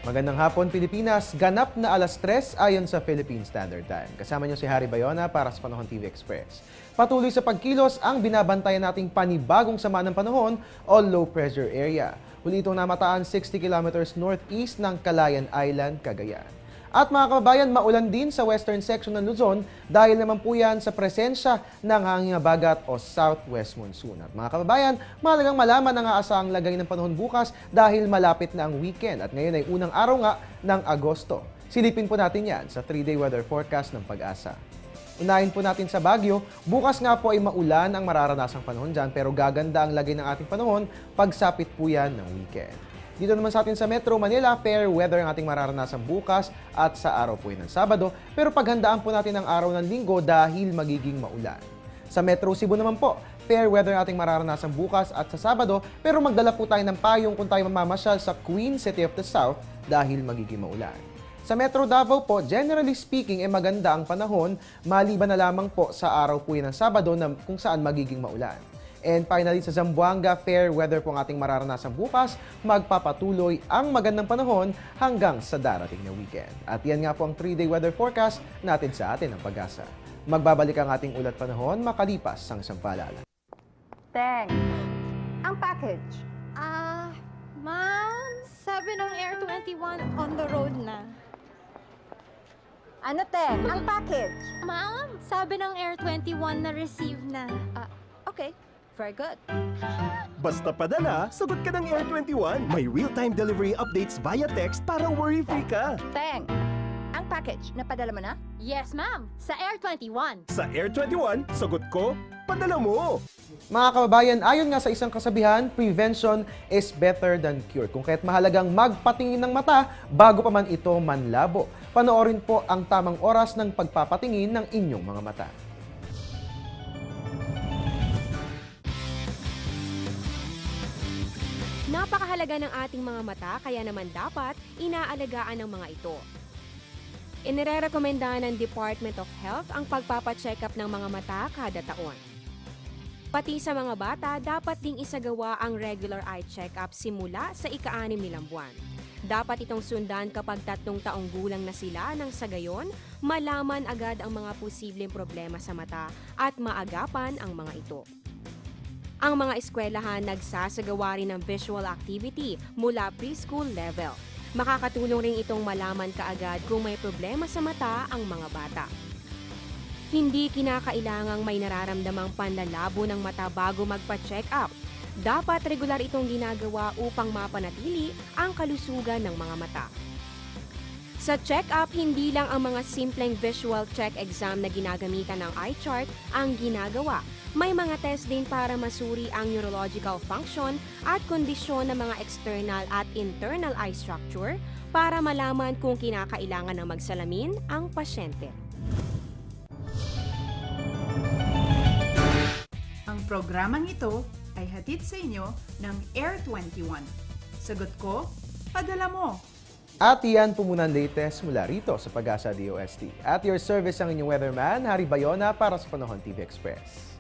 Magandang hapon, Pilipinas. Ganap na alas 3 ayon sa Philippine Standard Time. Kasama niyo si Harry Bayona para sa Panahon TV Express. Patuloy sa pagkilos ang binabantayan nating panibagong sama ng panahon o low pressure area. Huli itong namataan 60 kilometers northeast ng Calayan Island, Cagayan. At mga kababayan, maulan din sa western section ng Luzon dahil naman po yan sa presensya ng hanging habagat o southwest monsoon. At mga kababayan, mahalagang malaman ang aasahang lagay ng panahon bukas dahil malapit na ang weekend at ngayon ay unang araw nga ng Agosto. Silipin po natin yan sa 3-day weather forecast ng Pag-asa. Unahin po natin sa Baguio, bukas nga po ay maulan ang mararanasang panahon dyan pero gaganda ang lagay ng ating panahon pagsapit po yan ng weekend. Dito naman sa atin sa Metro Manila, fair weather ang ating mararanasan bukas at sa araw po ng Sabado. Pero paghandaan po natin ang araw ng Linggo dahil magiging maulan. Sa Metro Cebu naman po, fair weather ang ating mararanasan bukas at sa Sabado. Pero magdala po tayo ng payong kung tayo mamamasyal sa Queen City of the South dahil magiging maulan. Sa Metro Davao po, generally speaking, maganda ang panahon maliban na lamang po sa araw po ng Sabado na kung saan magiging maulan. And finally, sa Zamboanga, fair weather po ang ating mararanasan bukas, magpapatuloy ang magandang panahon hanggang sa darating na weekend. At yan nga po ang 3-day weather forecast natin sa atin ng Pag-asa. Magbabalik ang ating ulat panahon makalipas ang isang paalala. Teng, ang package. Ma'am, sabi ng Air 21 on the road na. Ano, Teng? Ang package. Ma'am, sabi ng Air 21 na receive na. Okay, very good. Basta padala, sagot ka ng Air 21. May real-time delivery updates via text para worry-free ka. Teng, ang package, napadala mo na? Yes, ma'am, sa Air 21. Sa Air 21, sagot ko, padala mo. Mga kababayan, ayon nga sa isang kasabihan, prevention is better than cure. Kung kaya't mahalagang magpatingin ng mata bago pa man ito manlabo. Panoorin po ang tamang oras ng pagpapatingin ng inyong mga mata. Napakahalaga ng ating mga mata kaya naman dapat inaalagaan ng mga ito. Inirerekomenda ng Department of Health ang pagpapacheck up ng mga mata kada taon. Pati sa mga bata, dapat ding isagawa ang regular eye check-up simula sa ika-6 nilang buwan. Dapat itong sundan kapag 3 taong gulang na sila nang sa gayon, malaman agad ang mga posibleng problema sa mata at maagapan ang mga ito. Ang mga eskwelahan nagsasagawa rin ng visual activity mula preschool level. Makakatulong rin itong malaman kaagad kung may problema sa mata ang mga bata. Hindi kinakailangang may nararamdamang panlalabo ng mata bago magpa-check up. Dapat regular itong ginagawa upang mapanatili ang kalusugan ng mga mata. Sa check-up, hindi lang ang mga simpleng visual check exam na ginagamitan ng eye chart ang ginagawa. May mga test din para masuri ang neurological function at kondisyon ng mga external at internal eye structure para malaman kung kinakailangan ng magsalamin ang pasyente. Ang programang ito ay hatid sa inyo ng Air 21. Sagot ko, padala mo! At iyan po muna ang latest mula rito sa Pag-asa DOST. At your service ang inyong weatherman, Harry Bayona para sa Panahon TV Express.